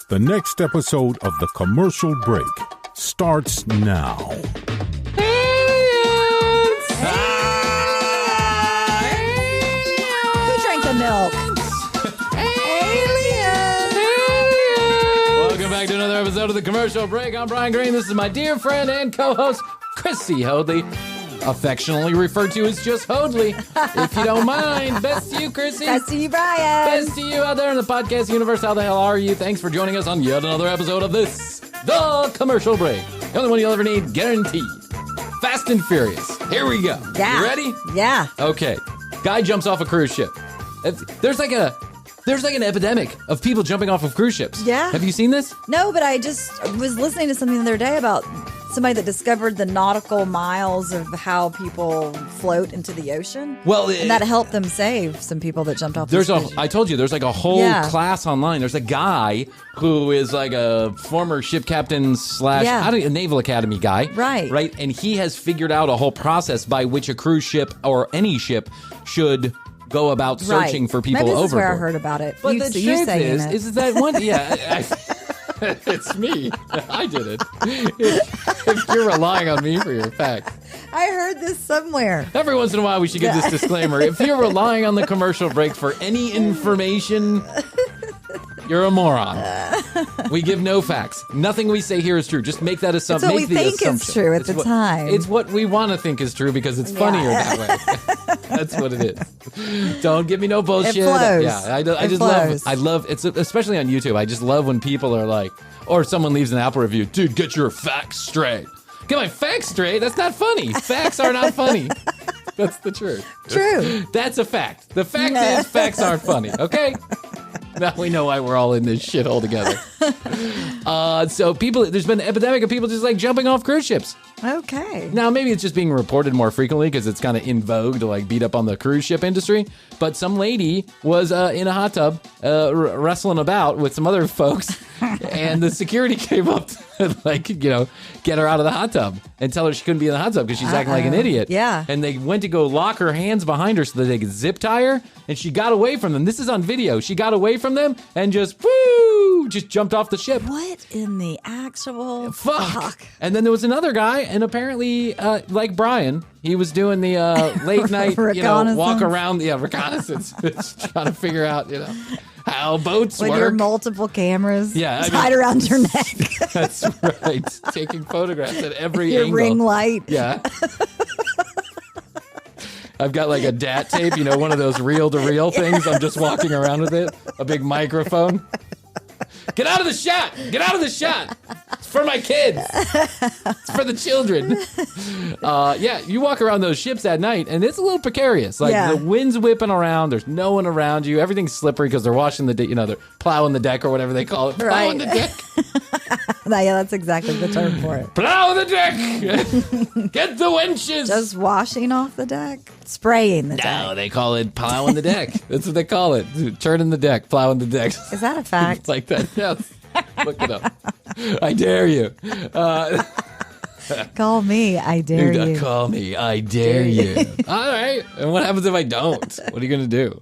The next episode of The Commercial Break starts now. Who drank the milk? Welcome back to another episode of The Commercial Break. I'm Brian Green. This is my dear friend and co-host, Krissy Hoadley, affectionately referred to as just Hoadley. If you don't mind, best to you, Krissy. Best to you, Brian. Best to you out there in the podcast universe. How the hell are you? Thanks for joining us on yet another episode of this, The Commercial Break. The only one you'll ever need, guaranteed. Fast and Furious. Here we go. Yeah. You ready? Yeah. Okay. Guy jumps off a cruise ship. There's like an epidemic of people jumping off of cruise ships. Yeah. Have you seen this? No, but I just was listening to something the other day about somebody that discovered the nautical miles of how people float into the ocean. Well, and that helped them save some people that jumped off. I told you, there's like a whole class online. There's a guy who is like a former ship captain / a naval academy guy. Right. And he has figured out a whole process by which a cruise ship or any ship should go about searching for people overboard. Maybe this is where I heard about it. But the truth is that one, it's me. I did it. If you're relying on me for your facts. I heard this somewhere. Every once in a while, we should give this disclaimer. If you're relying on the commercial break for any information, you're a moron. We give no facts. Nothing we say here is true. Just make that assumption. It's what we think is true at the time. It's what we want to think is true because it's funnier that way. That's what it is. Don't give me no bullshit. It flows. Yeah, I love it's especially on YouTube. I just love when people are like, or someone leaves an Apple review, dude, get your facts straight. Get my facts straight? That's not funny. Facts are not funny. That's the truth. True. That's a fact. The fact is facts aren't funny, okay? Now we know why we're all in this shithole together. So there's been an epidemic of people just like jumping off cruise ships. Okay. Now maybe it's just being reported more frequently because it's kind of in vogue to like beat up on the cruise ship industry. But some lady was in a hot tub wrestling about with some other folks, and the security came up to get her out of the hot tub and tell her she couldn't be in the hot tub because she's acting like an idiot. Yeah. And they went to go lock her hands behind her so that they could zip tie her, and she got away from them. This is on video. She got away from them and just jumped off the ship. What in the actual fuck? And then there was another guy, and apparently, like Brian, he was doing the late night, walk around, reconnaissance, trying to figure out, how boats work. With your multiple cameras tied around your neck. That's right. Taking photographs at every your angle. Ring light. Yeah. I've got like a DAT tape, one of those reel-to-reel things. I'm just walking around with it. A big microphone. Get out of the shot! Get out of the shot! It's for my kids. It's for the children. You walk around those ships at night, and it's a little precarious. The wind's whipping around. There's no one around you. Everything's slippery because they're washing the deck. They're plowing the deck or whatever they call it. Plowing the deck. That's exactly the term for it. Plow the deck! Get the winches! Just washing off the deck? Spraying the deck. No, they call it plowing the deck. That's what they call it. Turning the deck, plowing the deck. Is that a fact? It's like that. Yes. Look it up. I dare you. Call me. I dare you. Call me. I dare you. All right. And what happens if I don't? What are you going to do?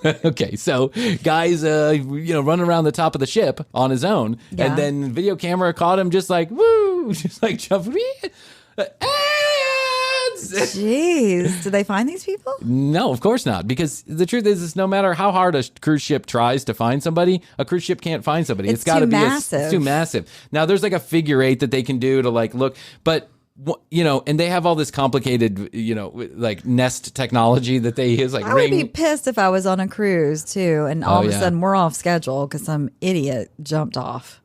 Okay, so guys, running around the top of the ship on his own, and then video camera caught him just like, woo, just like jumping. Jeez, did they find these people? No, of course not. Because the truth is no matter how hard a cruise ship tries to find somebody, a cruise ship can't find somebody. It's got to be massive. It's too massive. Now there's like a figure eight that they can do to like look, but. And they have all this complicated, like Nest technology that they use. Like I would be pissed if I was on a cruise too, and all of a sudden we're off schedule because some idiot jumped off.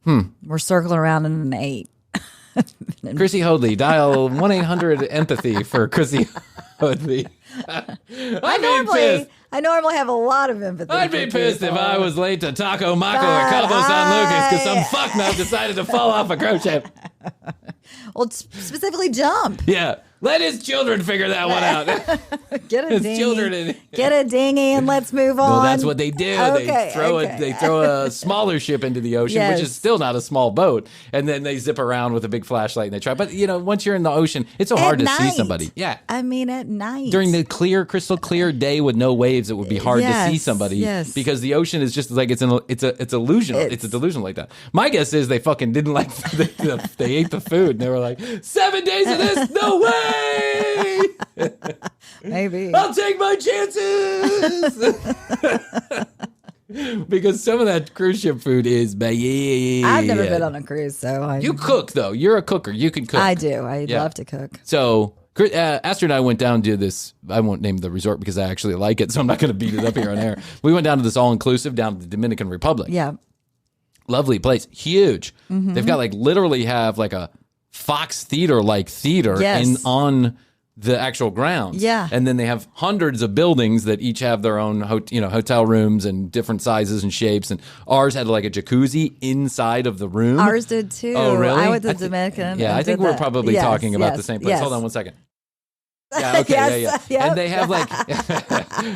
We're circling around in an 8. Krissy Hoadley, dial 1-800-EMPATHY for Krissy Hoadley. I normally have a lot of empathy. I'd be pissed if I was late to Taco Maco or Cabo San Lucas because some fucknut decided to fall off a cruise ship. Well, specifically jump. Yeah. Let his children figure that one out. Get a his dinghy. children. Get a dinghy and let's move on. Well, that's what they do. Okay, They throw a smaller ship into the ocean, which is still not a small boat, and then they zip around with a big flashlight and they try. But once you're in the ocean, it's so hard to see somebody. Yeah, I mean at night during the crystal clear day with no waves, it would be hard to see somebody because the ocean is just like it's illusional. It's a delusion like that. My guess is they fucking didn't like they ate the food and they were like 7 days of this, no way. Maybe I'll take my chances. Because some of that cruise ship food is bad. I've never been on a cruise, so you cook though. You're a cooker. You can cook. I do. I love to cook. So Astrid and I went down to this. I won't name the resort because I actually like it, so I'm not going to beat it up here on air. We went down to this all-inclusive down to the Dominican Republic. Yeah, lovely place, huge. Mm-hmm. They've got literally have a Fox Theater theater on the actual grounds. Yeah. And then they have hundreds of buildings that each have their own hotel rooms and different sizes and shapes. And ours had a jacuzzi inside of the room. Ours did too. Oh, really? I went to Dominican. Yeah, I think we're probably talking about the same place. Yes. Hold on one second. Yeah, okay, Yep. And they have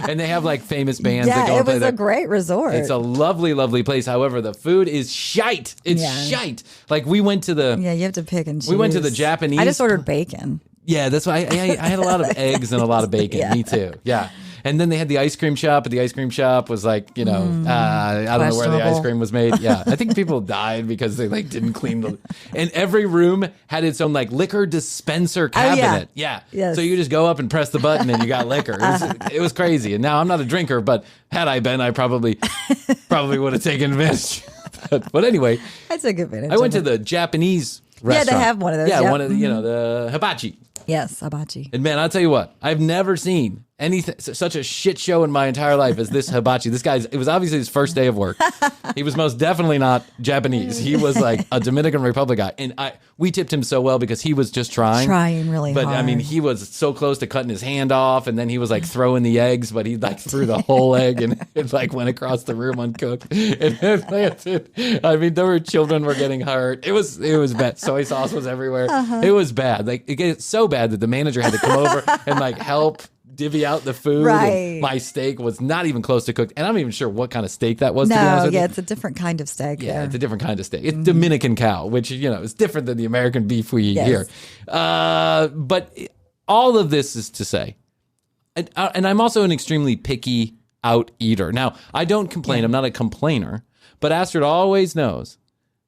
and they have famous bands that go it and play was there. a great resort. It's a lovely, lovely place. However, the food is shite. It's shite. We went to the... Yeah, you have to pick and choose. We went to the Japanese... I just ordered bacon. Yeah, that's why I had a lot of eggs and a lot of bacon. Yeah. Me too. Yeah. And then they had the ice cream shop, but the ice cream shop was I don't know where the ice cream was made. Yeah. I think people died because they didn't clean the... And every room had its own liquor dispenser cabinet. Yeah. Yes. So you just go up and press the button and you got liquor. It was crazy. And now I'm not a drinker, but had I been, I probably would have taken advantage. But anyway. I took advantage. I went to the Japanese restaurant. Yeah, they have one of those. Yeah, one of the, the hibachi. Yes, hibachi. And man, I'll tell you what, I've never seen anything such a shit show in my entire life as this hibachi. This guy's, it was obviously his first day of work. He was most definitely not Japanese. He was a Dominican Republic guy. And we tipped him so well because he was just trying really hard. But I mean, he was so close to cutting his hand off, and then he was throwing the eggs, but he threw the whole egg and it went across the room uncooked. And then landed. I mean, there were children were getting hurt. It was bad. Soy sauce was everywhere. It was bad. It gets so bad that the manager had to come over and help divvy out the food. Right. My steak was not even close to cooked, and I'm not even sure what kind of steak that was. To be honest with you. It's a different kind of steak. Yeah, it's a different kind of steak. It's Dominican cow, which is different than the American beef we eat here. But all of this is to say, and I'm also an extremely picky out eater. Now, I don't complain. I'm not a complainer, but Astrid always knows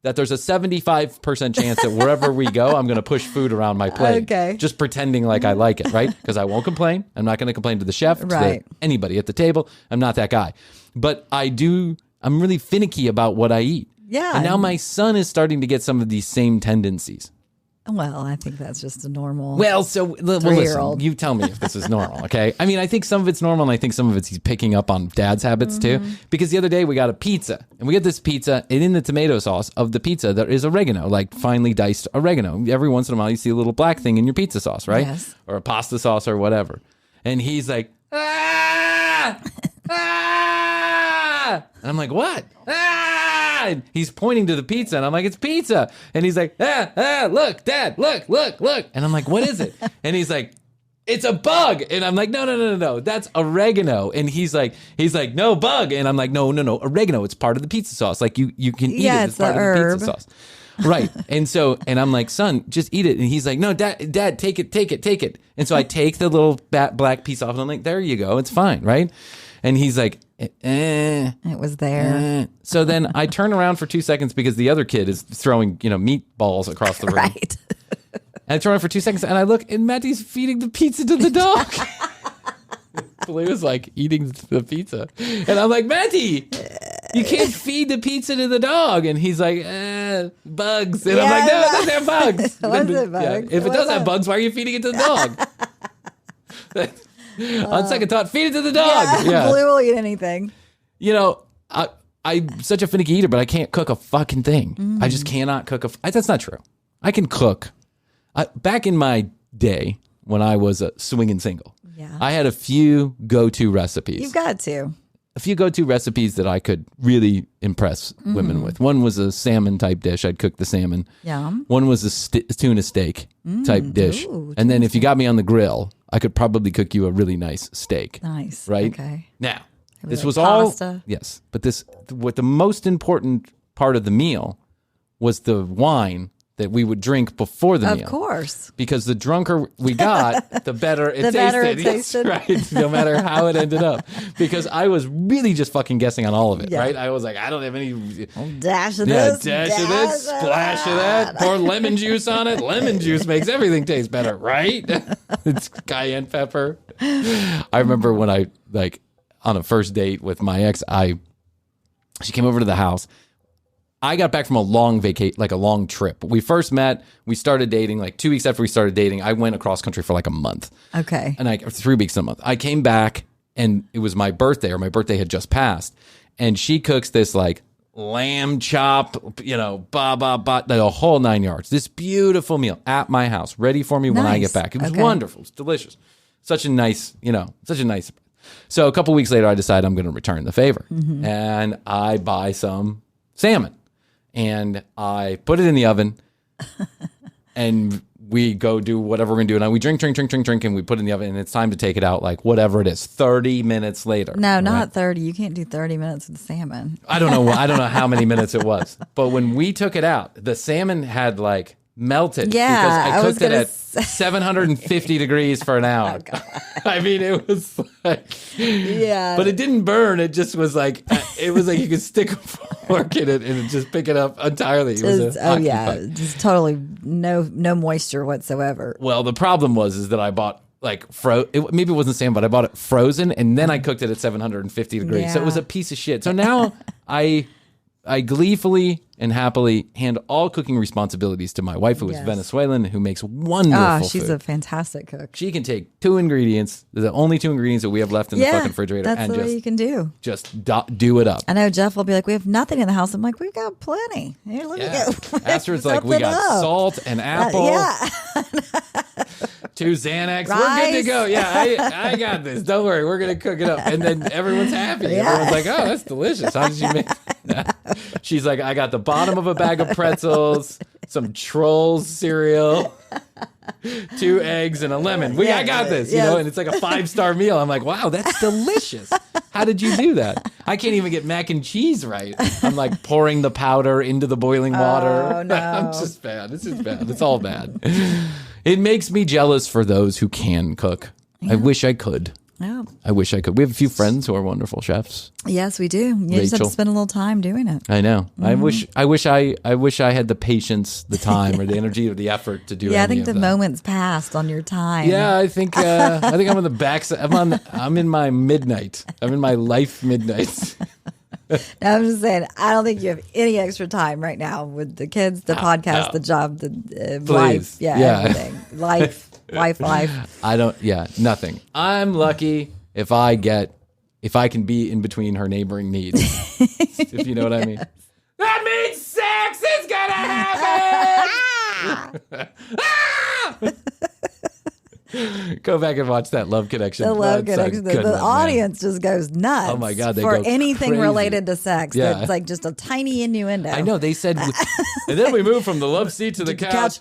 that there's a 75% chance that wherever we go, I'm going to push food around my plate. Okay. Just pretending like I like it, right? Because I won't complain. I'm not going to complain to the chef, to anybody at the table. I'm not that guy. But I'm really finicky about what I eat. Yeah. And now my son is starting to get some of these same tendencies. Well, I think that's just a normal. Listen, you tell me if this is normal, okay? I mean, I think some of it's normal, and I think some of it's he's picking up on dad's habits too. Because the other day we got a pizza, and we get this pizza, and in the tomato sauce of the pizza there is oregano, finely diced oregano. Every once in a while you see a little black thing in your pizza sauce, right? Yes. Or a pasta sauce or whatever. And he's like, ah! Ah! And I'm like, what? Ah! And he's pointing to the pizza, and I'm like, it's pizza. And he's like, look, Dad, look. And I'm like, what is it? And he's like, it's a bug. And I'm like, no, that's oregano. And he's like, no, bug. And I'm like, no, oregano. It's part of the pizza sauce. You can eat it. It's part of the pizza sauce. Right. And I'm like, son, just eat it. And he's like, no, Dad, take it. And so I take the little black piece off, and I'm like, there you go. It's fine. Right. And he's like, it was there. So then I turn around for 2 seconds because the other kid is throwing, meatballs across the room. Right. And I turn around for 2 seconds, and I look, and Matty's feeding the pizza to the dog. Blue's eating the pizza. And I'm like, Matty, you can't feed the pizza to the dog. And he's like, bugs. And I'm like, no, it doesn't have bugs. Was it bugs? Yeah, if it does have bugs, why are you feeding it to the dog? On second thought, feed it to the dog. Yeah. Blue will eat anything. I'm such a finicky eater, but I can't cook a fucking thing. I just cannot cook that's not true. I can cook. Back in my day when I was a swinging single, I had a few go-to recipes. You've got to. a few go-to recipes that I could really impress women with. One was a salmon type dish. I'd cook the salmon. Yum. One was a tuna steak type dish. Ooh, and then if you got me on the grill, I could probably cook you a really nice steak. Nice. Right? Okay. Now, this like was pasta. all... Yes. But what the most important part of the meal was the wine that we would drink before the meal. Of course. Because the drunker we got, the better it tasted. better it Yes, tasted. right. No matter how it ended up. Because I was really just fucking guessing on all of it, right? I was like, I don't have any... Dash of this. Dash of this, splash of that, pour lemon juice on it. Lemon juice makes everything taste better, right? It's cayenne pepper. I remember when I, like, on a first date with my ex, she came over to the house. I got back from a long a long trip. We first met, we started dating, like 2 weeks after we started dating, I went across country for like a month. Okay. And 3 weeks in a month. I came back and it was my birthday, or my birthday had just passed. And she cooks this like lamb chop, the whole 9 yards. This beautiful meal at my house, ready for me when I get back. It was wonderful. It was delicious. Such a nice. So a couple weeks later, I decided I'm going to return the favor. Mm-hmm. And I buy some salmon. And I put it in the oven, and we go do whatever we're going to do. And we drink, and we put it in the oven, and it's time to take it out, like whatever it is, 30 minutes later. No, not 30. You can't do 30 minutes with the salmon. I don't know how many minutes it was. But when we took it out, the salmon had like melted. Yeah, because I cooked it at 750 degrees for an hour. Oh, I mean, it was like... Yeah. But it didn't burn. It just was like... It was like you could stick a fork in it and just pick it up entirely. It was just totally no moisture whatsoever. Well, the problem is that I bought like maybe it wasn't salmon, but I bought it frozen, and then I cooked it at 750 degrees. Yeah. So it was a piece of shit. So now I gleefully and happily hand all cooking responsibilities to my wife, who is Venezuelan, who makes wonderful she's food. a fantastic cook. She can take 2 ingredients, the only 2 ingredients that we have left in the fucking refrigerator, that's and the way you can do. Just do it up. I know Jeff will be like, we have nothing in the house. I'm like, we've got plenty. Here, let me go. Astrid's like, we got salt and apple. 2 Xanax. Rice. We're good to go. Yeah, I got this. Don't worry. We're going to cook it up. And then everyone's happy. Yeah. Everyone's like, oh, that's delicious. How did you make that? She's like, I got the bottom of a bag of pretzels, some Trolls cereal, 2 eggs, and a lemon. I got this, you know, and it's like a 5-star meal. I'm like, wow, that's delicious. How did you do that? I can't even get mac and cheese right. I'm like pouring the powder into the boiling water. Oh, no. I'm just bad. It's just bad. It's all bad. It makes me jealous for those who can cook. Yeah. I wish I could. Yeah. I wish I could. We have a few friends who are wonderful chefs. Yes, we do. You just have to spend a little time doing it. I know. Mm-hmm. I wish I had the patience, the time, or the energy, or the effort to do. Yeah, I think the moment's passed on your time. Yeah, I think I'm on the backside. I'm in my midnight. I'm in my life midnight. I'm just saying, I don't think you have any extra time right now with the kids, the podcast, the job, the life. Yeah, everything. Life. I don't, nothing. I'm lucky if I can be in between her neighboring needs. If you know what I mean. That means sex is gonna happen! Go back and watch that Love Connection. The Love Connection. The audience just goes nuts. Oh my God, they for go anything crazy. related to sex. Yeah. That's like just a tiny innuendo. I know, they said, and then we moved from the love seat to the couch.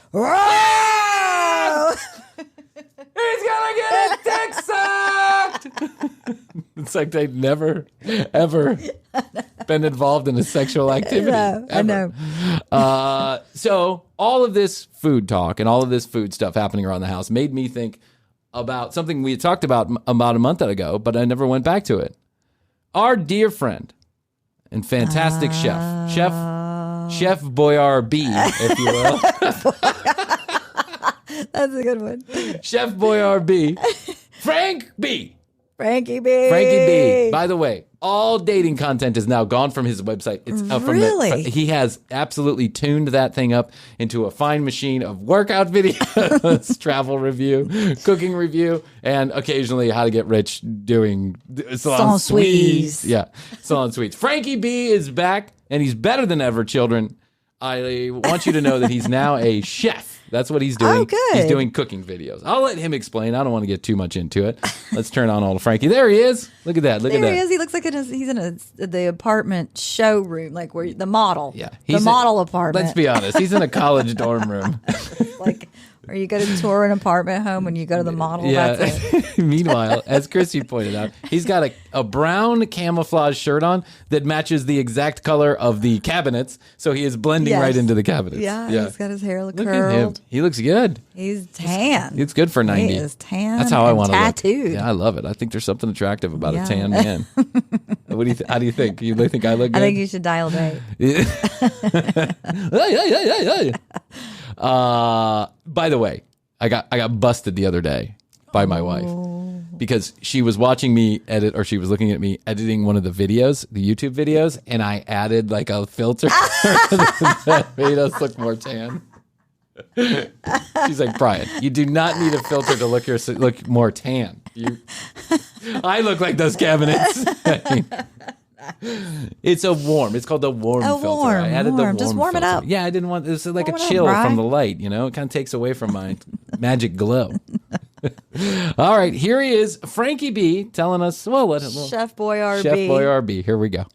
He's gonna get his dick sucked! It's like they'd never, ever been involved in a sexual activity. I know. So all of this food talk and all of this food stuff happening around the house made me think about something we had talked about a month ago, but I never went back to it. Our dear friend and fantastic Chef Boyar-B, if you will. That's a good one. Chef Boyar-B. Frankie B. Frankie B. By the way, all dating content is now gone from his website. It's really? He has absolutely tuned that thing up into a fine machine of workout videos, travel review, cooking review, and occasionally how to get rich doing salon suites. Yeah, salon suites. Frankie B is back, and he's better than ever, children. I want you to know that he's now a chef. That's what he's doing. Oh, good. He's doing cooking videos. I'll let him explain. I don't want to get too much into it. Let's turn on old Frankie. There he is. Look at that. Look at that. There he is. He looks like he's in the apartment showroom, like where the model. Yeah. The model apartment. Let's be honest. He's in a college dorm room. Like where you go to tour an apartment home when you go to the model. Yeah. That's it. Meanwhile, as Krissy pointed out, he's got a brown camouflage shirt on that matches the exact color of the cabinets. So he is blending right into the cabinets. Yeah. He's got his hair Look curled. at him. He looks good. He's tan. It's good for 90. He is tan. That's how I want to look. Tattooed. Yeah, I love it. I think there's something attractive about a tan man. What do you how do you think? You think I look good? I think you should dial date. By the way, I got busted the other day by my wife because she was watching me edit, or she was looking at me editing one of the videos, the YouTube videos, and I added like a filter that made us look more tan. She's like, Bryan, you do not need a filter to look more tan. I look like those cabinets. It's called the warm filter. I added the warm Just warm filter. it up. Yeah, I didn't want this like Warm a it chill up, from the light, It kind of takes away from my magic glow. All right, here he is, Frankie B, telling us, Chef Boyar-B. Chef Boyar-B. Here we go.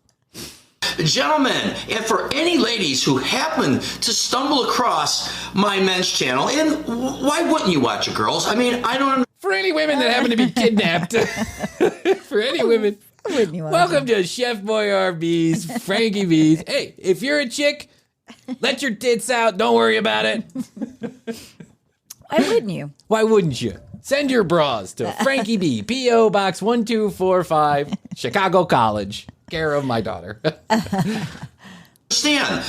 Gentlemen, and for any ladies who happen to stumble across my men's channel, and why wouldn't you watch it, girls? I mean, I don't. For any women that happen to be kidnapped, for any women, welcome to Chef Boyar-B's, Frankie B's. Hey, if you're a chick, let your tits out. Don't worry about it. Why wouldn't you? Why wouldn't you? Send your bras to Frankie B, P.O. Box 1245, Chicago College, care of my daughter. Understand,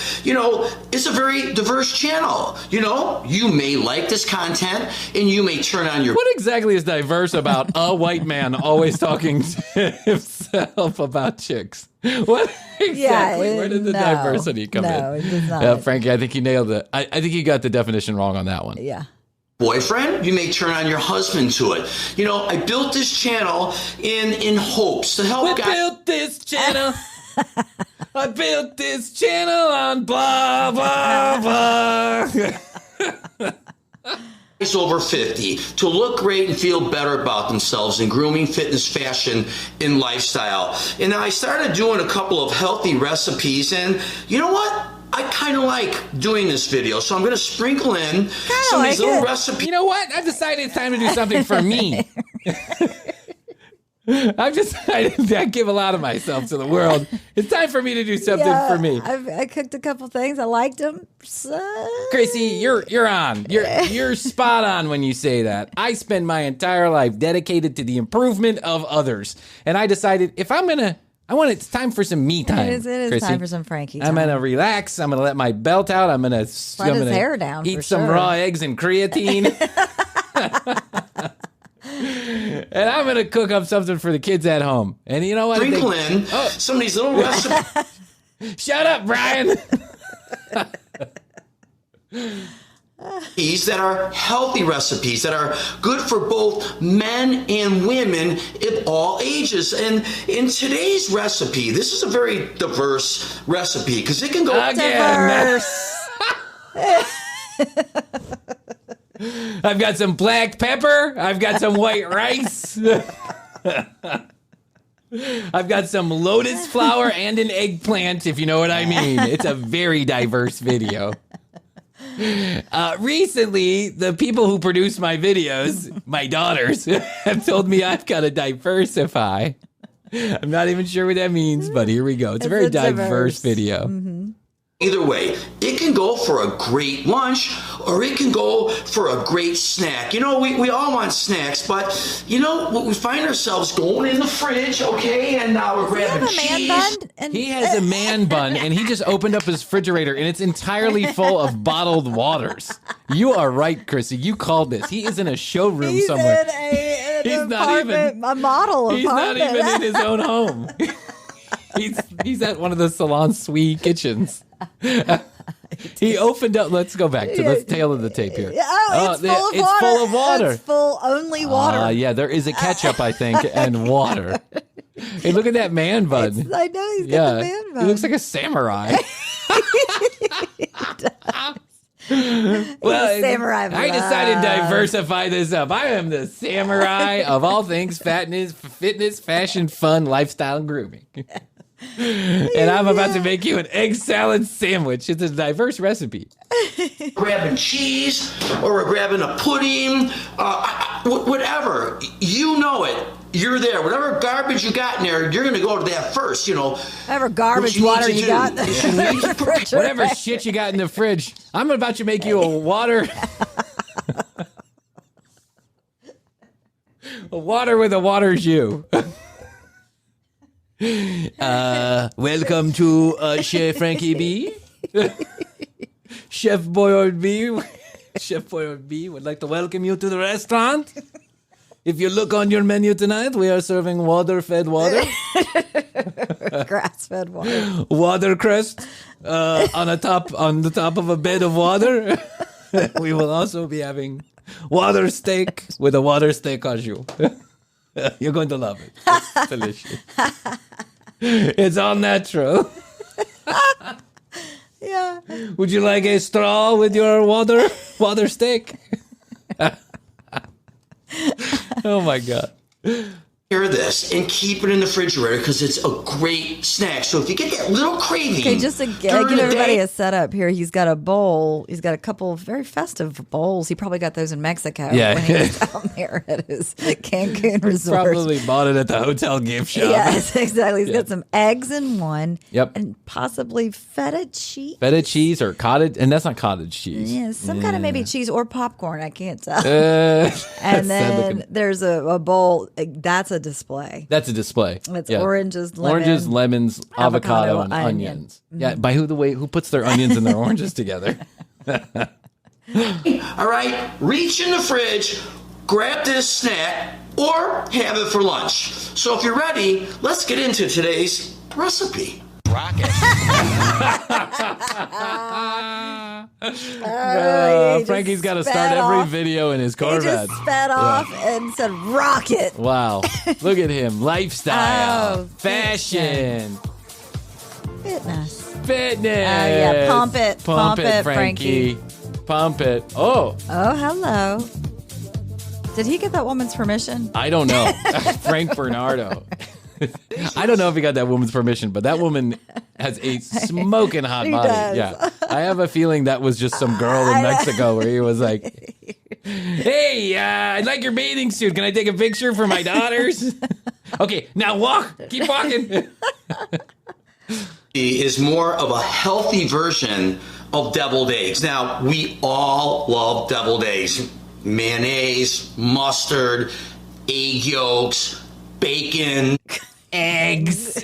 it's a very diverse channel. You may like this content and you may turn on your. What exactly is diverse about a white man always talking to himself about chicks? What exactly? Where did the diversity come in? No, it does not. Frankie, I think you nailed it. I think you got the definition wrong on that one. Yeah. Boyfriend, you may turn on your husband to it. I built this channel in hopes to help guys. Built this channel. I built this channel on blah, blah, blah. It's over 50 to look great and feel better about themselves in grooming, fitness, fashion, and lifestyle. And I started doing a couple of healthy recipes, and you know what? I kind of like doing this video, so I'm going to sprinkle in some of these little recipes. You know what? I've decided it's time to do something for me. I've decided I give a lot of myself to the world. It's time for me to do something for me. I cooked a couple things. I liked them. Krissy, you're on. You're spot on when you say that. I spend my entire life dedicated to the improvement of others, and I decided it's time for some me time. It is Krissy. time for some Frankie time. I'm gonna relax. I'm gonna let my belt out. I'm gonna let his hair down. Eat some raw eggs and creatine. And I'm going to cook up something for the kids at home. And you know what? Sprinkle in some of these little recipes. Shut up, Bryan. That are healthy recipes that are good for both men and women of all ages. And in today's recipe, this is a very diverse recipe because it can go diverse. I've got some black pepper. I've got some white rice. I've got some lotus flower and an eggplant, if you know what I mean. It's a very diverse video. Recently, the people who produce my videos, my daughters, have told me I've got to diversify. I'm not even sure what that means, but here we go. It's a very diverse video. Mm-hmm. Either way, it can go for a great lunch or it can go for a great snack. We all want snacks, but we find ourselves going in the fridge, okay, and now we're grabbing cheese. He has a man bun, and he just opened up his refrigerator, and it's entirely full of bottled waters. You are right, Krissy. You called this. He is in a showroom somewhere. He's not even a model apartment. He's not even in his own home. He's at one of the salon suite kitchens. He opened up. Let's go back to the tail of the tape here. It's full of water. It's full only water. Yeah, there is a ketchup, I think, and water. Hey, look at that man bun. I know he's got the man bun. He looks like a samurai. Well, samurai I decided to diversify this up. I am the samurai of all things fitness, fashion, fun, lifestyle, and grooming. And I'm about to make you an egg salad sandwich. It's a diverse recipe. Grabbing cheese, or we're grabbing a pudding, whatever. You know it. You're there. Whatever garbage you got in there, you're going to go to that first, Whatever garbage water you got. Whatever shit you got in the fridge. I'm about to make you a water with a water jus. Welcome to Chef Frankie B. Chef Boyar-B. Chef Boyar-B would like to welcome you to the restaurant. If you look on your menu tonight, we are serving water-fed water. Grass-fed water. Watercress on the top of a bed of water. We will also be having water steak with a water steak au jus. You're going to love it. It's delicious. It's all natural. Yeah. Would you like a straw with your water steak? Oh my God. Hear this and keep it in the refrigerator because it's a great snack. So if you get that little craving, Okay, just to give everybody a setup here, he's got a bowl. He's got a couple of very festive bowls. He probably got those in Mexico when he was down there at his Cancun resort. Probably bought it at the hotel gift shop. Yes, exactly. He's got some eggs in one. Yep. And possibly feta cheese. Feta cheese or cottage, and that's not cottage cheese. Yeah, some kind of maybe cheese or popcorn. I can't tell. And then there's a bowl. That's a display. That's a display. It's oranges, lemons, avocado, and onions. Mm-hmm. Yeah, by who puts their onions and their oranges together? All right, reach in the fridge, grab this snack, or have it for lunch. So if you're ready, let's get into today's recipe. Rocket. Frankie's got to start every video in his Corvette. He just sped off and said, "Rocket!" Wow, look at him! Lifestyle, fashion, fitness. Yeah, pump it, Frankie. Pump it. Oh, hello. Did he get that woman's permission? I don't know. Frank Bernardo. I don't know if he got that woman's permission, but that woman has a smoking hot body. Does. Yeah, I have a feeling that was just some girl in Mexico where he was like, "Hey, I'd like your bathing suit. Can I take a picture for my daughters?" Okay, now walk. Keep walking. Is more of a healthy version of deviled eggs. Now, we all love deviled eggs. Mayonnaise, mustard, egg yolks, bacon, eggs.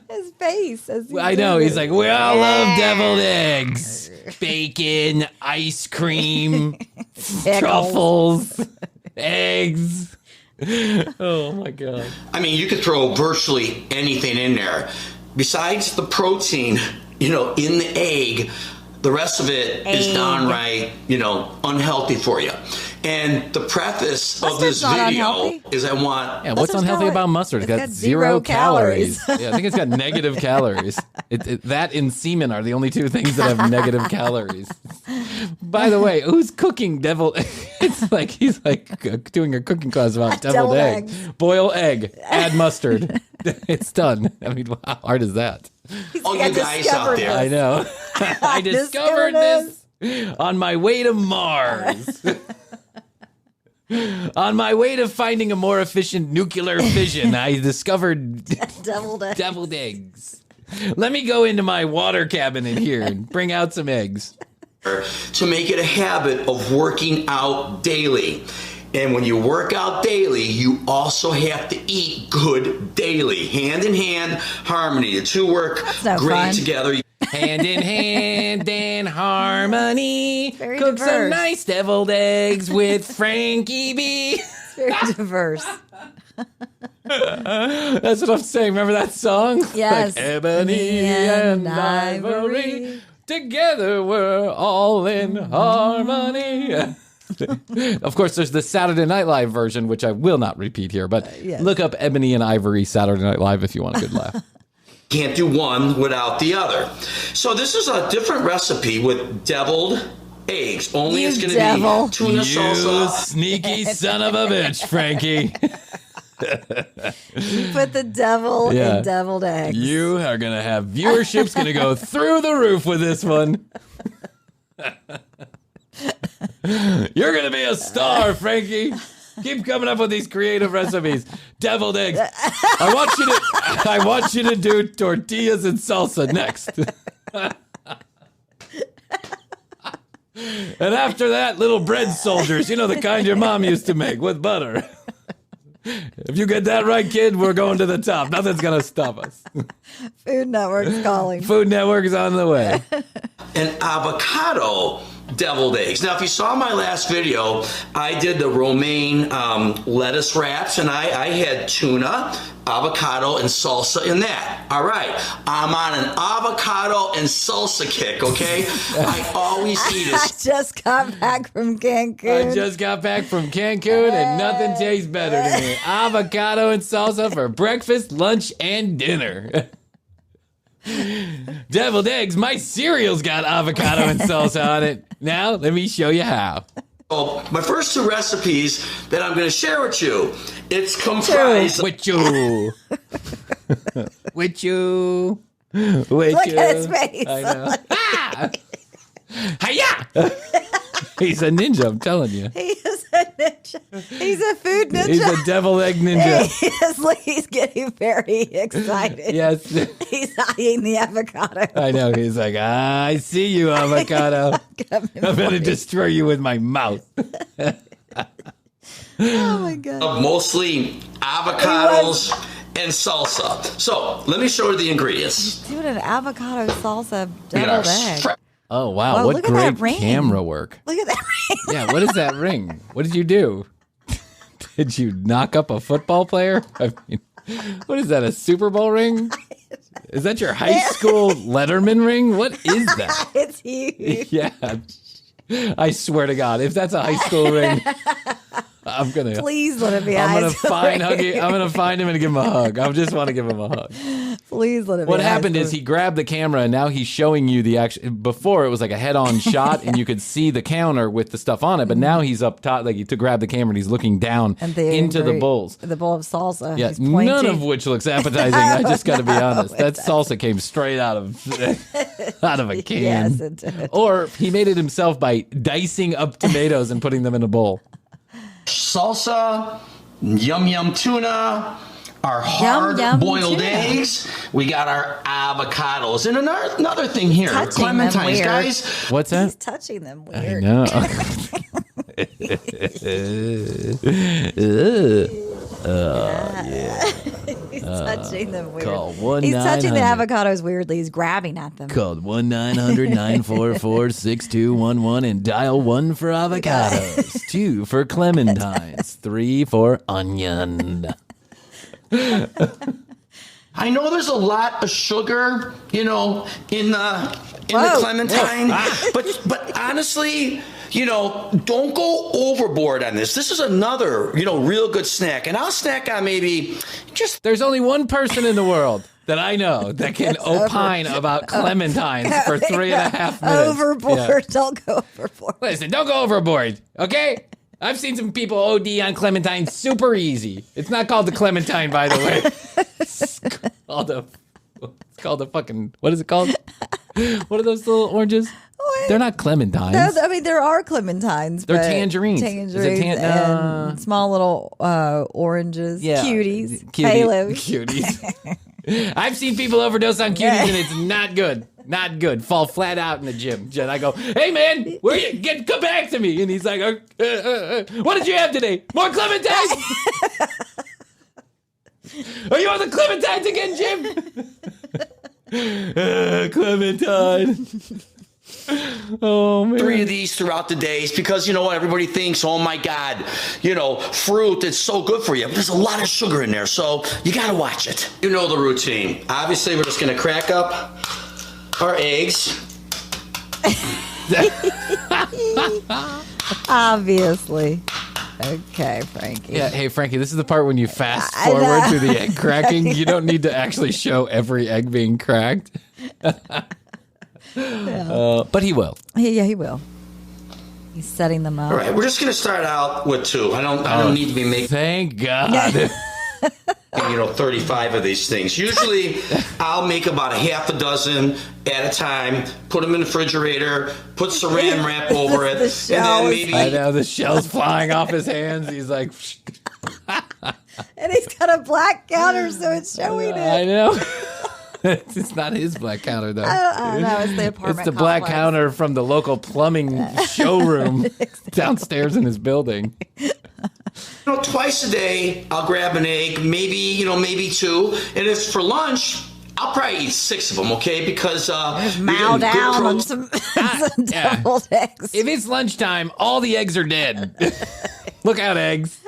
His face. I know. He's like, we all love deviled eggs, bacon, ice cream, truffles, eggs. Oh my God. I mean, you could throw virtually anything in there. Besides the protein, in the egg, the rest of it is downright, unhealthy for you. And the preface of this video is I want... Yeah, what's unhealthy about mustard? It's got 0 calories. Yeah, I think it's got negative calories. That and semen are the only two things that have negative calories. By the way, who's cooking deviled... It's like he's like doing a cooking class about deviled egg. Boil egg, add mustard. It's done. I mean, how hard is that? All you guys out there. I know. I discovered this on my way to Mars. On my way to finding a more efficient nuclear fission, I discovered deviled eggs. Let me go into my water cabinet here and bring out some eggs. To make it a habit of working out daily. And when you work out daily, you also have to eat good daily. Hand in hand, harmony. The two work great together. Hand in hand and harmony. Very Cook diverse. some nice deviled eggs with Frankie B. It's very diverse. That's what I'm saying. Remember that song? Yes. Like ebony and ivory. Together we're all in harmony. Of course, there's the Saturday Night Live version, which I will not repeat here, but yes. Look up Ebony and Ivory Saturday Night Live if you want a good laugh. Can't do one without the other. So this is a different recipe with deviled eggs. Only it's going to be tuna salsa. You sneaky son of a bitch, Frankie. You put the devil in deviled eggs. You are going to have viewership's going to go through the roof with this one. You're going to be a star, Frankie. Keep coming up with these creative recipes. Deviled eggs. I want you to do tortillas and salsa next. And after that, little bread soldiers, you know, the kind your mom used to make with butter. If you get that right, kid, we're going to the top. Nothing's going to stop us. Food Network's calling. Food Network is on the way. And avocado deviled eggs. Now, if you saw my last video, I did the romaine lettuce wraps, and I had tuna, avocado, and salsa in that. All right, I'm on an avocado and salsa kick, okay? I always eat it. I just got back from Cancun. And nothing tastes better to me. Avocado and salsa for breakfast, lunch, and dinner. Deviled eggs, my cereal's got avocado and salsa on it. Now, let me show you how. Well, my first two recipes that I'm going to share with you, it's comprised... With you. Look at his face. I know. Hiya! He's a ninja, I'm telling you. He is a ninja. He's a food ninja. He's a deviled egg ninja. He's getting very excited. Yes. He's eyeing the avocado. I know. He's like, I see you, avocado. I'm going to destroy you with my mouth. Oh, my God. Mostly avocados and salsa. So, let me show you the ingredients. Doing an avocado salsa deviled egg. Oh, wow. Whoa, what great camera work. Look at that ring. Yeah, what is that ring? What did you do? Did you knock up a football player? I mean, what is that, a Super Bowl ring? Is that your high school Letterman ring? What is that? It's huge. Yeah. I swear to God, if that's a high school ring, I'm gonna. Please let it be. I'm gonna find him and give him a hug. I just want to give him a hug. Please let it be. What happened is he grabbed the camera and now he's showing you the action. Before it was like a head-on shot and you could see the counter with the stuff on it, but now he's up top, like to grab the camera and he's looking down into the bowls. The bowl of salsa. Yeah, none of which looks appetizing. I just got to be honest. That salsa came straight out of a can. Yes, it did. Or he made it himself by dicing up tomatoes and putting them in a bowl. Salsa, yum tuna, our hard-boiled eggs. We got our avocados. And another thing here, clementines, guys. What's that? He's touching them weird. I know. He's touching them weird. Call He's touching the avocados weirdly. He's grabbing at them. Called 1-900-944-6211 and dial 1 for avocados, 2 for clementines, 3 for onion. I know there's a lot of sugar, in the clementine, but honestly, don't go overboard on this. This is another, real good snack, and I'll snack on maybe just. There's only one person in the world that I know that can opine about clementines for 3.5 minutes. Overboard. Yeah. Don't go overboard. Listen, don't go overboard, okay? I've seen some people OD on clementines super easy. It's not called the clementine, by the way. It's called a fucking, what is it called? What are those little oranges? They're not clementines. There are clementines. They're tangerines. And small little oranges. Yeah. Cuties. Halos. Cuties. I've seen people overdose on cuties, and it's not good. Not good. Fall flat out in the gym. Jen, I go, hey, man, where you? Come back to me. And he's like, what did you have today? More clementines? Are you on the clementines again, Jim? Clementine. Oh, man. 3 of these throughout the days because you know what? Everybody thinks, oh my God, fruit, it's so good for you. But there's a lot of sugar in there, so you got to watch it. You know the routine. Obviously, we're just going to crack up our eggs. Obviously. Okay, Frankie. Yeah, hey, Frankie, this is the part when you fast forward to the egg cracking. You don't need to actually show every egg being cracked. But he will. Yeah, he will. He's setting them up. All right, we're just going to start out with 2. I don't need to be making, Thank God. 35 of these things. Usually, I'll make about a half a dozen at a time, put them in the refrigerator, put saran wrap over it, and then maybe... I know, the shell's flying off his hands. He's like... And he's got a black counter, so it's showing it. I know. It's not his black counter, though. I know, it's the apartment It's the black counter from the local plumbing showroom downstairs in his building. Twice a day, I'll grab an egg, maybe 2. And if for lunch, I'll probably eat 6 of them, okay? Because mow down on some deviled eggs. If it's lunchtime, all the eggs are dead. Look out, eggs.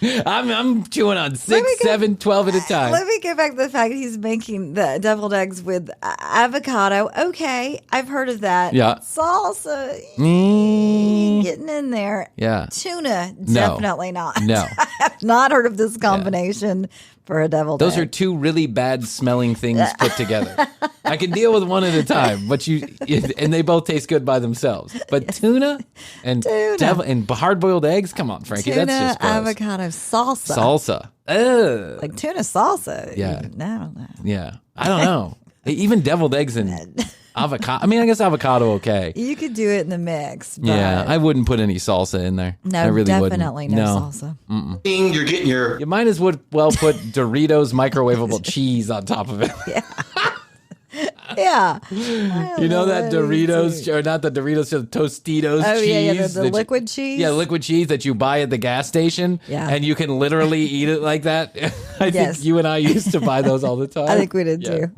I'm chewing on 6, 7, 12 at a time. Let me get back to the fact that he's making the deviled eggs with avocado. Okay, I've heard of that. Yeah. Salsa, getting in there. Yeah. Tuna, definitely not. No. I have not heard of this combination for a deviled egg. Those are 2 really bad smelling things put together. I can deal with one at a time, and they both taste good by themselves. But tuna and hard-boiled eggs, come on, Frankie, tuna, that's just gross. avocado, salsa. Salsa. Ugh. Like tuna salsa. Yeah. No. Yeah. I don't know. Even deviled eggs and avocado. I mean, I guess avocado okay. You could do it in the mix. But Yeah, I wouldn't put any salsa in there. No, I really definitely wouldn't. no salsa. you're getting your... You might as well put Doritos microwavable cheese on top of it. Yeah. You know that Doritos, or not the Doritos, the Tostitos cheese? The liquid cheese? Yeah, liquid cheese that you buy at the gas station. Yeah. And you can literally eat it like that. I think you and I used to buy those all the time. I think we did too.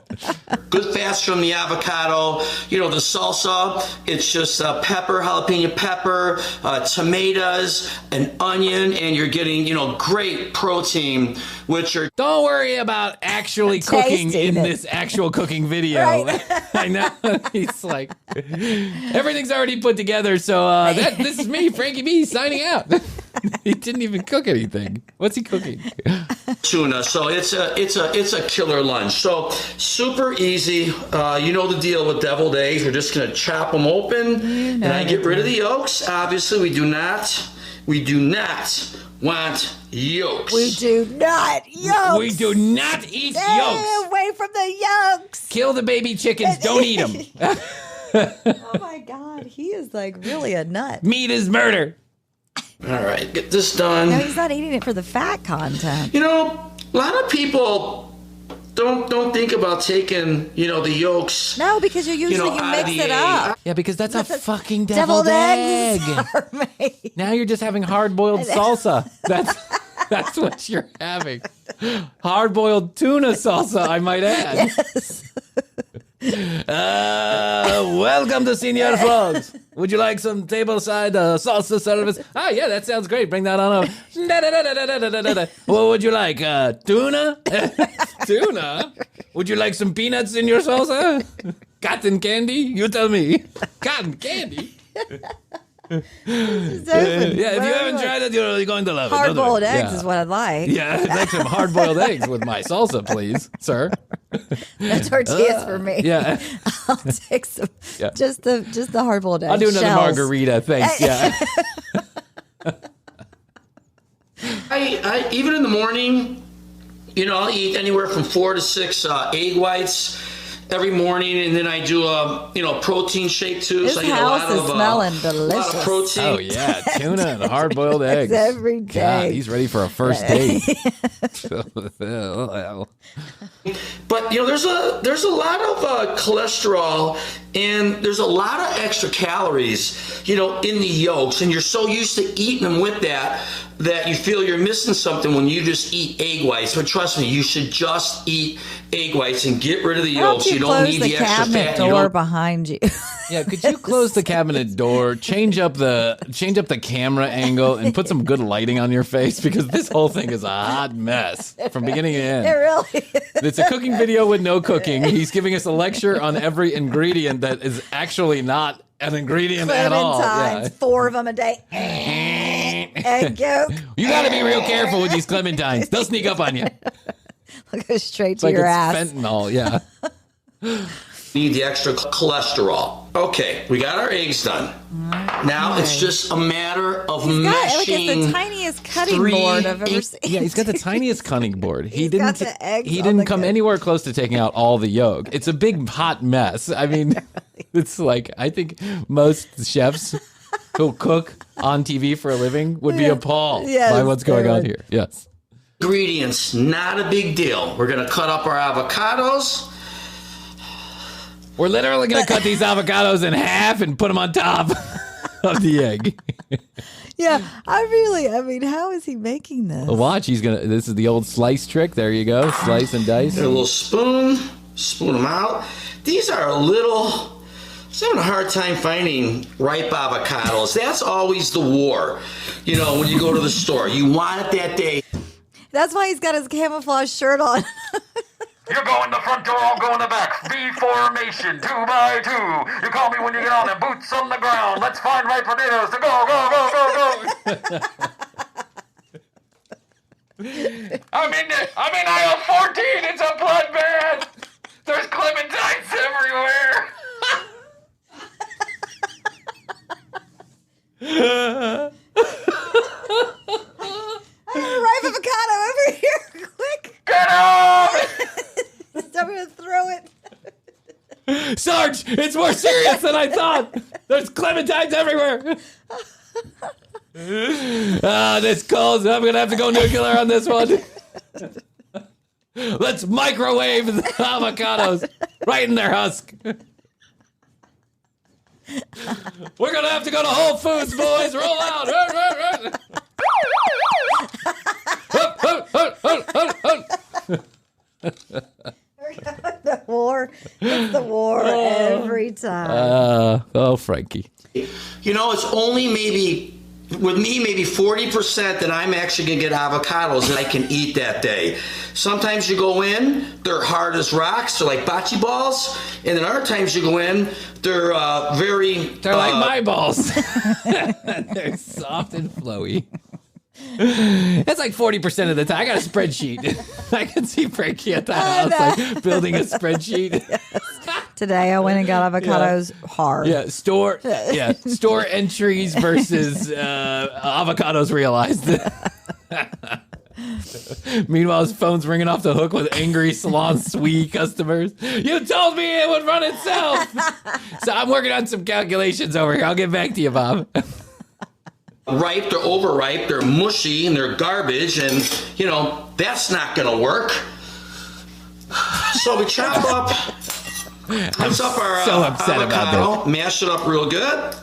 Good fats from the avocado. The salsa, it's just pepper, jalapeno pepper, tomatoes, an onion, and you're getting, great protein, which are... Don't worry about actually cooking in this actual cooking video. Right. I know. He's like, everything's already put together, so this is me, Frankie B, signing out. He didn't even cook anything. What's he cooking? Tuna. So it's a killer lunch. So super easy. You know the deal with deviled eggs. We're just gonna chop them open, and I get rid of the yolks. Obviously, we do not want yolks. We do not. Yolks. We do not eat Stay yolks. away from the yolks. Kill the baby chickens. Don't eat them. Oh my God, he is like really a nut. Meat is murder. All right, get this done. No, he's not eating it for the fat content. A lot of people don't think about taking, the yolks. No, because you usually you mix it up. Yeah, because that's a fucking deviled egg. Now you're just having hard-boiled salsa. That's what you're having. Hard-boiled tuna salsa, I might add. Yes. Welcome to Senior Frogs. Would you like some tableside salsa service? Yeah, that sounds great. Bring that on up. What would you like? Tuna? Tuna? Would you like some peanuts in your salsa? Cotton candy? You tell me. Cotton candy? Yeah, if you haven't tried it, you're going to love it. Hard-boiled eggs is what I'd like. Yeah, I'd like some hard-boiled eggs with my salsa, please, sir. No tortillas for me. Yeah, I'll take some. Yeah. Just the hard-boiled eggs. I'll do another shells. margarita, thanks. Yeah. I even in the morning, I'll eat anywhere from 4 to 6 egg whites every morning, and then I do a protein shake too. This so I get house is smelling a lot delicious. of protein. Oh yeah, tuna and hard-boiled eggs every day. God, he's ready for a first date. But there's a lot of cholesterol, and there's a lot of extra calories, in the yolks, and you're so used to eating them with that you feel you're missing something when you just eat egg whites. But trust me, you should just eat egg whites and get rid of the yolks. You don't need the extra fat. Door behind you. Yeah, could you close the cabinet door, change up the camera angle, and put some good lighting on your face, because this whole thing is a hot mess from beginning to end. It really is. It's a cooking video with no cooking. He's giving us a lecture on every ingredient that is actually not an ingredient at all. Clementines, 4 of them a day. Egg yolk. You got to be real careful with these clementines. They'll sneak up on you. They'll go straight It's to like your it's ass. fentanyl, yeah. Need the extra cholesterol. Okay, we got our eggs done. Now it's just a matter of Look, meshing. it's the tiniest cutting board I've ever seen. Yeah, he's got the tiniest cutting board. He He's got the eggs He on didn't the come good. anywhere close to taking out all the yolk. It's a big hot mess. I mean, it's like I think most chefs who cook on TV for a living would be appalled by what's going on here. Yes. Ingredients, not a big deal. We're gonna cut up our avocados. We're literally going to cut these avocados in half and put them on top of the egg. Yeah, I mean, how is he making this? Well, watch, this is the old slice trick. There you go. Slice and dice. Get a little spoon them out. These are I'm having a hard time finding ripe avocados. That's always the war. You know, when you go to the store, you want it that day. That's why he's got his camouflage shirt on. You go in the front door, I'll go in the back. V formation, 2 by 2. You call me when you get on there, boots on the ground. Let's find ripe potatoes to go. I'm in aisle 14. It's a bloodbath. There's clementines everywhere. Ripe avocado over here, quick. Get out! I'm going to throw it. Sarge, it's more serious than I thought. There's clementines everywhere. This calls. I'm going to have to go nuclear on this one. Let's microwave the avocados right in their husk. We're going to have to go to Whole Foods, boys. Roll out. The war. It's the war every time. Frankie. You know, it's only maybe 40% that I'm actually going to get avocados that I can eat that day. Sometimes you go in, they're hard as rocks, they're like bocce balls. And then other times you go in, they're They're like my balls. They're soft and flowy. That's like 40% of the time. I got a spreadsheet. I can see Frankie at the house, like building a spreadsheet. Today I went and got avocados hard. Yeah, store entries versus avocados realized. Meanwhile, his phone's ringing off the hook with angry Salon Suite customers. You told me it would run itself. So I'm working on some calculations over here. I'll get back to you, Bob. ripe, they're overripe, they're mushy, and they're garbage, and, you know, that's not going to work. So we chop up our so upset avocado, about mash it up real good.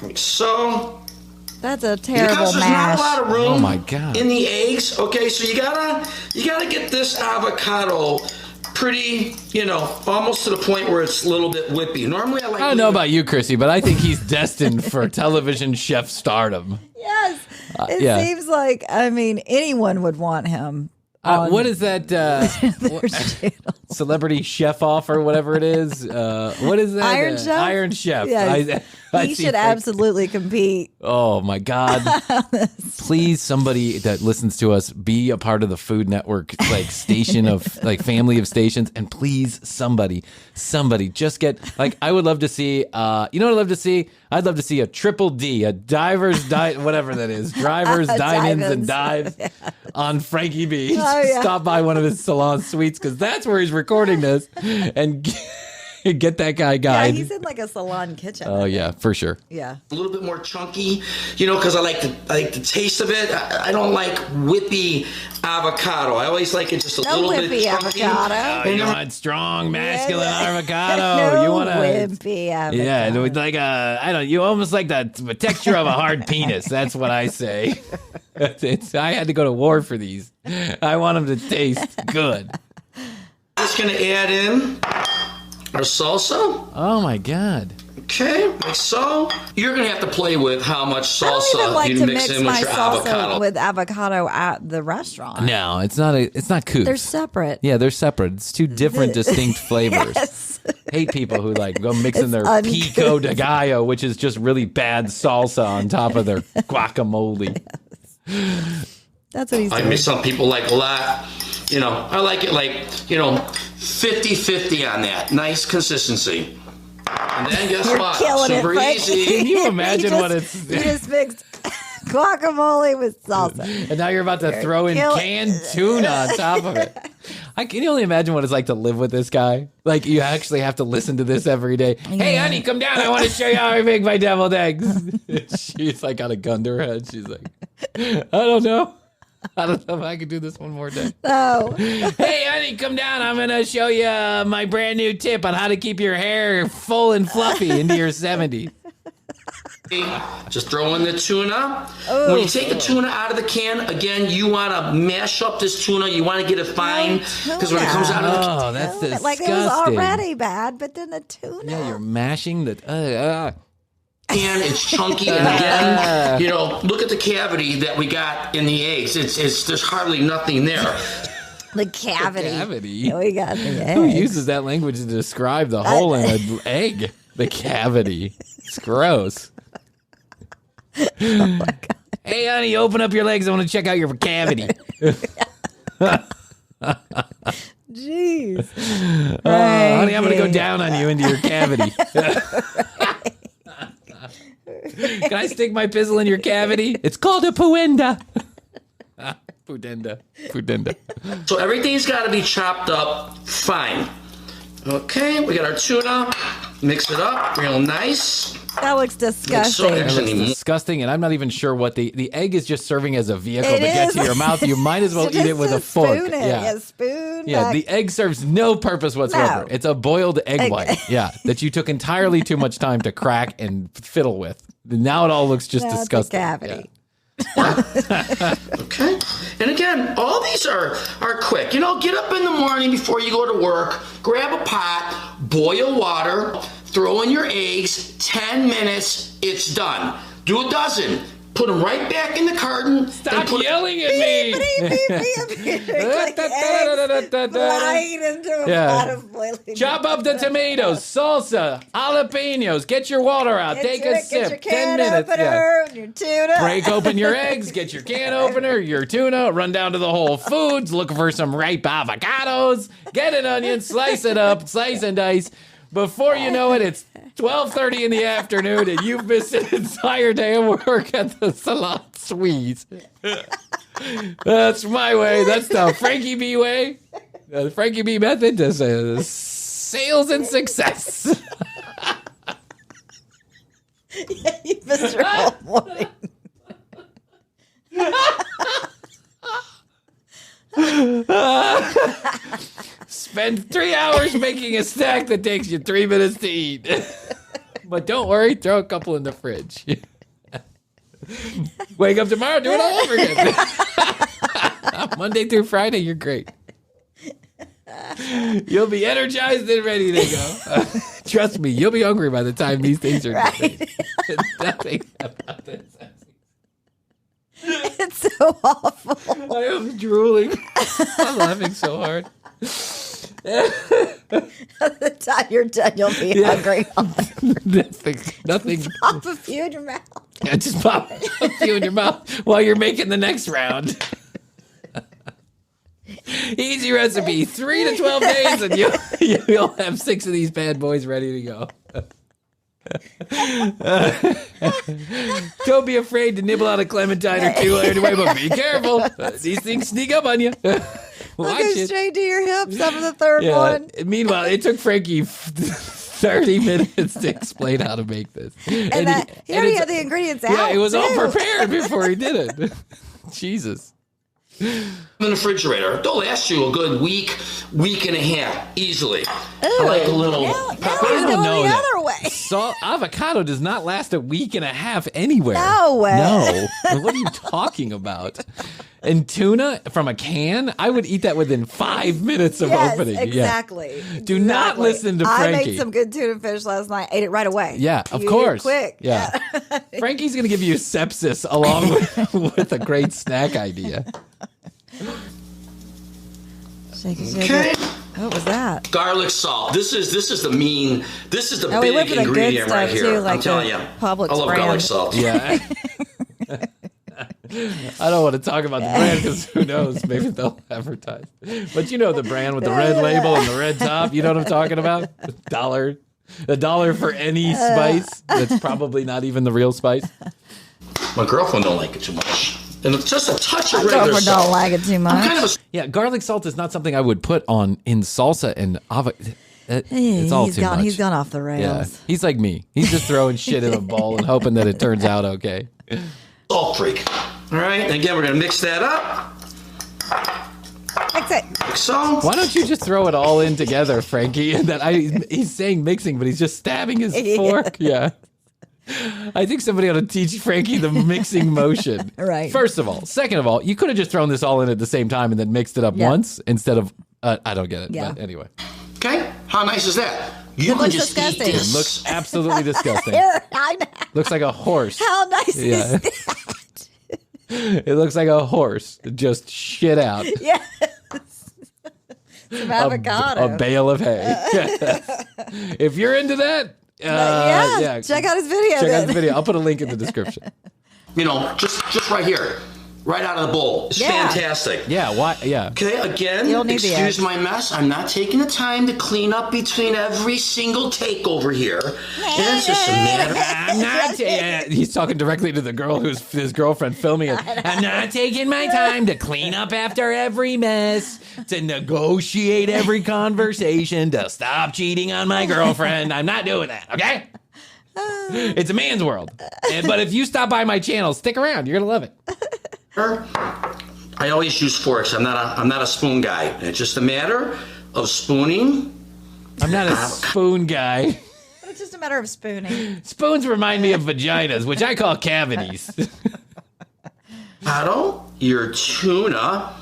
Like so. That's a terrible Because there's mash. not a lot of room Oh my God. in the eggs. Okay, so you gotta get this avocado pretty, you know, almost to the point where it's a little bit whippy. Normally I like. I don't know about you, Krissy, but I think he's destined for television chef stardom. Yes. It yeah. seems like, I mean, anyone would want him. What is that? Their channel. Celebrity Chef Off or whatever it is. What is that? Iron Chef? Iron Chef. Yes. I He see should Frank- absolutely compete. Oh my God! Please, somebody that listens to us, be a part of the Food Network, like station of like family of stations, and please, somebody, just get like. I would love to see. You know what I'd love to see? I'd love to see a triple D, a divers, whatever that is, drivers, dine-ins, and dives on Frankie B. Oh, yeah. Stop by one of his salon suites because that's where he's recording this, and get that guy Yeah, guide. he's in like a salon kitchen. Oh yeah, for sure. Yeah. A little bit more chunky, you know, because I like the taste of it. I don't like whippy avocado. I always like it just a No little bit whippy chunky. avocado. You want strong, masculine avocado. No You want wimpy avocado. yeah, like you almost like the texture of a hard penis. That's what I say. I had to go to war for these. I want them to taste good. Just gonna add in our salsa. Oh my God. Okay, like so. You're gonna have to play with how much I don't even salsa like you to mix mix in my with your salsa avocado. with avocado at the restaurant. No, it's not cool. They're separate. Yeah, they're separate. It's two different, distinct flavors. Yes. Hate people who like go mixing their uncouth. pico de gallo, which is just really bad salsa on top of their guacamole. That's what he's I doing. mean, some people like a lot. You know, I like it like, 50-50 on that. Nice consistency. And then guess You're what? killing Super it, Frankie. easy. Can you imagine You what just- it's... You just mixed guacamole with salsa. And now you're about to throw in canned tuna on top of it. I can only imagine what it's like to live with this guy. Like, you actually have to listen to this every day. Hey, honey, come down. I want to show you how I make my deviled eggs. She's like got a gun to her head. She's like, I don't know if I can do this one more day. No. Hey, honey, come down. I'm going to show you my brand new tip on how to keep your hair full and fluffy into your 70s. Just throw in the tuna. When you take the tuna out of the can, again, you want to mash up this tuna. You want to get it fine because when it comes out of the can, Oh, that's disgusting. Like it was already bad, but then the tuna. Yeah, you're mashing the... it's chunky. And again, look at the cavity that we got in the eggs. It's there's hardly nothing there. The cavity. Cavity? We got the egg. Who uses that language to describe the hole in an egg? The cavity. It's gross. Oh my God. Hey, honey, open up your legs. I want to check out your cavity. Jeez. Honey, I'm going to go down on you into your cavity. Can I stick my pizzle in your cavity? It's called a puenda. Pudenda. So everything's got to be chopped up fine. Okay, we got our tuna. Mix it up real nice. That looks disgusting. It looks disgusting, and I'm not even sure what the egg is just serving as a vehicle to get to your mouth. You might as well eat it with a fork. Spoon it. Yeah. Spoon. Yeah, the egg serves no purpose whatsoever. No. It's a boiled egg white. Yeah, that you took entirely too much time to crack and fiddle with. Now it all looks just Now it's a disgusting. cavity. Okay. And again, all these are quick. Get up in the morning before you go to work, grab a pot, boil water, throw in your eggs, 10 minutes, it's done. Do a dozen. Put them right back in the carton. Stop yelling at me. Flying into a pot of boiling Chop up the tomatoes, salsa, jalapenos. Get your water out. Take a sip. Get your 10 can minutes. opener and your tuna. Break open your eggs. Get your can opener, your tuna. Run down to the Whole Foods. Look for some ripe avocados. Get an onion. Slice it up. Slice and dice. Before you know it, it's 12:30 in the afternoon, and you've missed an entire day of work at the Salon Suisse. That's my way. That's the Frankie B way. The Frankie B method to sales and success. You missed your whole morning. Spend 3 hours making a snack that takes you 3 minutes to eat. But don't worry, throw a couple in the fridge. Wake up tomorrow, do it all over again. Monday through Friday, you're great. You'll be energized and ready to go. Trust me, you'll be hungry by the time these things are done. Nothing about this. It's so awful. I am drooling. I'm laughing so hard. By the time you're done, you'll be hungry. Nothing. Pop a few in your mouth. Yeah, just pop a few in your mouth while you're making the next round. Easy recipe, 3 to 12 days, and you'll have 6 of these bad boys ready to go. Don't be afraid to nibble on a clementine or two anyway, but be careful. These things sneak up on you. I'll go straight to your hips after the third one. Meanwhile, it took Frankie 30 minutes to explain how to make this. And he already had the ingredients out. Yeah, it was all too. prepared before he did it. Jesus. In the refrigerator, they'll last you a good week and a half, easily. Ooh, I like a little now pepper. he's don't going know the that. other way. Avocado does not last a week and a half anywhere. No way. No. What are you talking about? And tuna from a can, I would eat that within 5 minutes of opening. Exactly. Yeah. Do not listen to Frankie. I made some good tuna fish last night. Ate it right away. Yeah, of course. Quick. Yeah. Frankie's going to give you sepsis along with a great snack idea. Shake it, shake Okay. it. What was that? Garlic salt. This is the we big went for the good ingredient stuff, right here. too, like I'm telling the you. Publix I love brand. garlic salt. Yeah. I don't want to talk about the brand because who knows? Maybe they'll advertise. But you know the brand with the red label and the red top. You know what I'm talking about? $1 for any spice. That's probably not even the real spice. My girlfriend don't like it too much. And it's just a touch of My regular girlfriend salt. don't like it too I'm much. kind of Yeah, garlic salt is not something I would put on in salsa and avocado. It's all too much. He's gone off the Yeah, rails. he's like me. He's just throwing shit in a bowl and hoping that it turns out okay. salt freak. All right, and again, we're going to mix that up. Mix it. Like so. Why don't you just throw it all in together, Frankie? And he's saying mixing, but he's just stabbing his fork. Yeah. I think somebody ought to teach Frankie the mixing motion. Right. First of all. Second of all, you could have just thrown this all in at the same time and then mixed it up once instead of, I don't get it. Yeah. But anyway. Okay, how nice is that? You It can looks just disgusting. eat this. Looks absolutely disgusting. I know. Looks like a horse. How nice Yeah. is that? It looks like a horse just shit out. Yes. Some avocado. A bale of hay. If you're into that, yeah. Check out his video. Check out then. the video. I'll put a link in the description. You know, just right here. Right out of the bowl. It's fantastic. Yeah, why? Yeah. Okay, again, You don't need the excuse egg. my mess. I'm not taking the time to clean up between every single take over here. And it's just a matter I'm not. He's talking directly to the girl who's his girlfriend filming it. I'm not taking my time to clean up after every mess, to negotiate every conversation, to stop cheating on my girlfriend. I'm not doing that. Okay. It's a man's world. But if you stop by my channel, stick around. You're gonna love it. I always use forks. I'm not a spoon guy. It's just a matter of spooning. I'm not a spoon guy. It's just a matter of spooning. Spoons remind me of vaginas, which I call cavities. Paddle your tuna.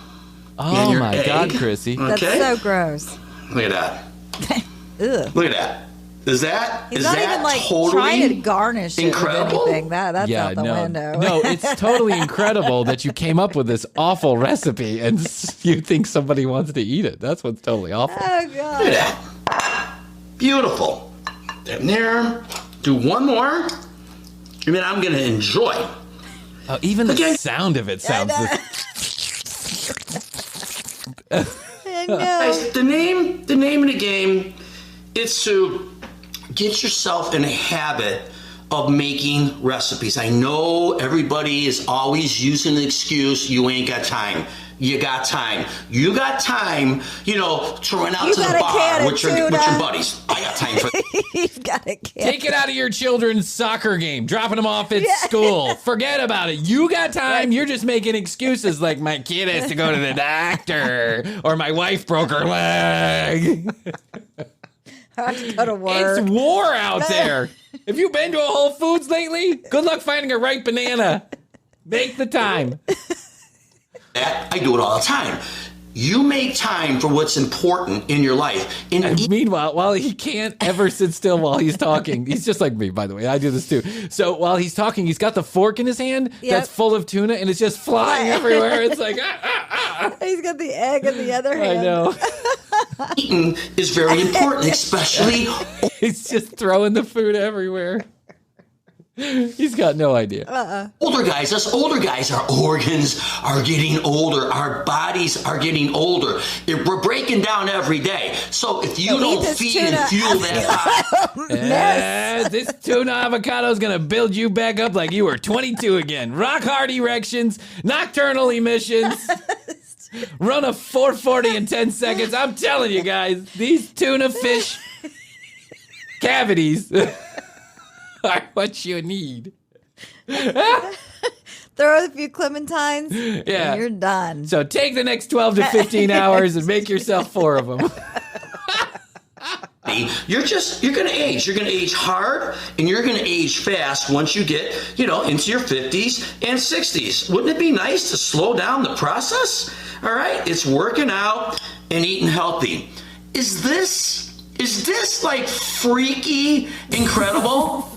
Oh your my egg. God, Krissy. That's Okay. so gross. Look at that. Ugh. Look at that. Is that He's is not that even like totally trying to garnish incredible? it with anything. That's out the window. No, it's totally incredible that you came up with this awful recipe and you think somebody wants to eat it. That's what's totally awful. Oh Look God. at that. Beautiful. That there. Do one more. I mean, I'm going to enjoy. Oh, even the Again. sound of it sounds. I know. Guys, the name of the game is to get yourself in a habit of making recipes. I know everybody is always using the excuse, you ain't got time. You got time. You got time, to run out You to the got a bar can of with your tuna. buddies. I got time for He's got a kid. Take it out of your children's soccer game, dropping them off at school. Forget about it. You got time. You're just making excuses like my kid has to go to the doctor or my wife broke her leg. I have to go to work. It's war out there. Have you been to a Whole Foods lately? Good luck finding a ripe banana. Make the time. that. I do it all the time. You make time for what's important in your life. And meanwhile, while he can't ever sit still while he's talking, he's just like me, by the way. I do this too. So while he's talking, he's got the fork in his hand that's full of tuna, and it's just flying everywhere. It's like, He's got the egg in the other hand. I know. eating is very important, especially He's just throwing the food everywhere. He's got no idea. older guys. Us older guys, our organs are getting older. Our bodies are getting older. We're breaking down every day. So if you don't this feed tuna and fuel that body, This tuna avocado is going to build you back up like you were 22 again. Rock hard erections, nocturnal emissions, run a 440 in 10 seconds. I'm telling you guys, these tuna fish cavities are what you need. Throw a few clementines, Yeah. and you're done. So take the next 12 to 15 hours and make yourself 4 of them. body, you're going to age. You're going to age hard, and you're going to age fast once you get, into your 50s and 60s. Wouldn't it be nice to slow down the process? All right, it's working out and eating healthy. Is this like freaky incredible?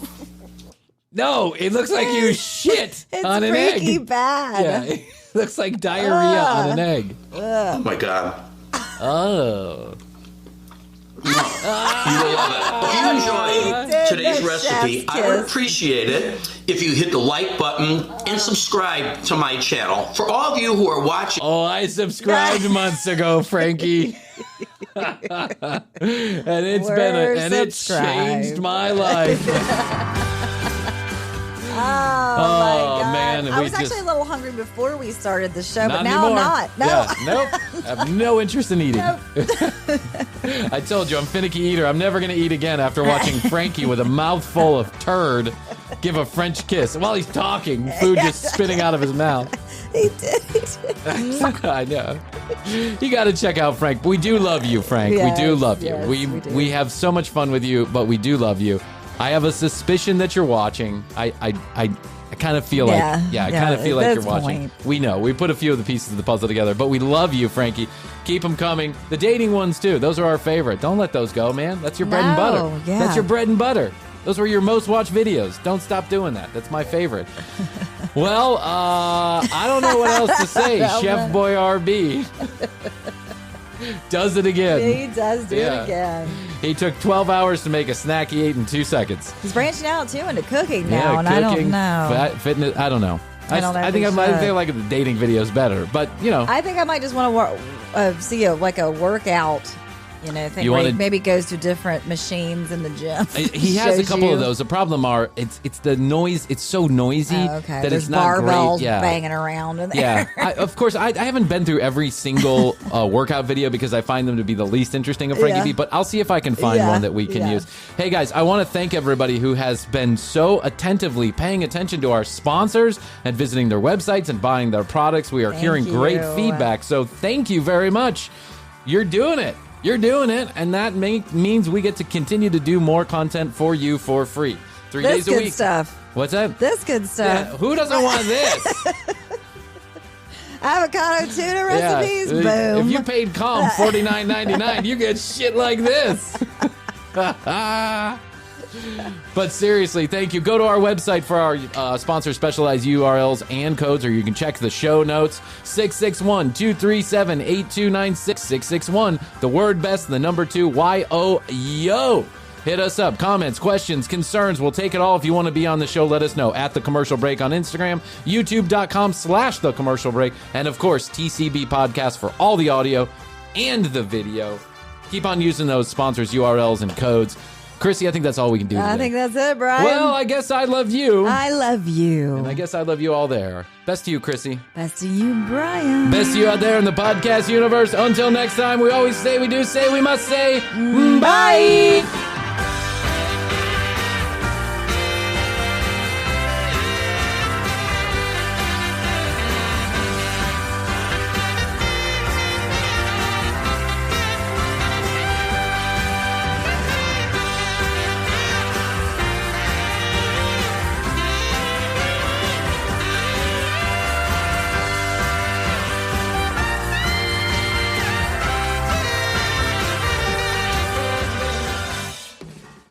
No, it looks like you shit on an egg. It's freaky bad. Yeah, it looks like diarrhea on an egg. Oh my God. Oh. You will love it. If you enjoyed today's recipe, I would appreciate it if you hit the like button and subscribe to my channel. For all of you who are watching... Oh, I subscribed months ago, Frankie. And it's changed my life. Oh my God. Man, I was actually a little hungry before we started the show, but now anymore. I'm not. No. Yeah, nope. I have no interest in eating. Nope. I told you, I'm finicky eater. I'm never going to eat again after watching Frankie with a mouthful of turd give a French kiss while he's talking, food just spitting out of his mouth. He did. I know. You got to check out Frank. We do love you, Frank. Yes, we do love you. yes, We have so much fun with you, but we do love you. I have a suspicion that you're watching. I kind of feel like I kind of feel like you're watching. Point. We know. We put a few of the pieces of the puzzle together, but we love you, Frankie. Keep them coming. The dating ones too. Those are our favorite. Don't let those go, man. That's your bread and butter. Yeah. That's your bread and butter. Those were your most watched videos. Don't stop doing that. That's my favorite. Well, I don't know what else to say. Chef Boyar-B does it again. He does do it again. He took 12 hours to make a snack he ate in 2 seconds. He's branching out too into cooking now, and cooking, I don't know. Fitness, I don't know. I think I like the dating videos better, but I think I might just want to see a workout. Where he maybe goes to different machines in the gym. He has a couple of those. The problem are it's the noise. It's so noisy that There's it's not great. barbells banging around in there. Yeah, of course. I haven't been through every single workout video because I find them to be the least interesting of Frankie B. But I'll see if I can find one that we can use. Hey guys, I want to thank everybody who has been so attentively paying attention to our sponsors and visiting their websites and buying their products. We are hearing great feedback. So thank you very much. You're doing it. You're doing it, and that means we get to continue to do more content for you for free. 3 days a week. This good stuff. What's that? This good stuff. Yeah, who doesn't want this? Avocado tuna recipes, boom. If you paid Calm $49.99, you get shit like this. But seriously, thank you. Go to our website for our sponsor specialized URLs and codes, or you can check the show notes. 661-237-8296. 661, the word best, the number 2, YO. Hit us up. Comments, questions, concerns. We'll take it all. If you want to be on the show, let us know. At The Commercial Break on Instagram, youtube.com/The Commercial Break. And of course, TCB Podcast for all the audio and the video. Keep on using those sponsors, URLs, and codes. Krissy, I think that's all we can do today. I think that's it, Bryan. Well, I guess I love you. I love you. And I guess I love you all there. Best to you, Krissy. Best to you, Bryan. Best to you out there in the podcast universe. Until next time, we always say, we do say, we must say, bye.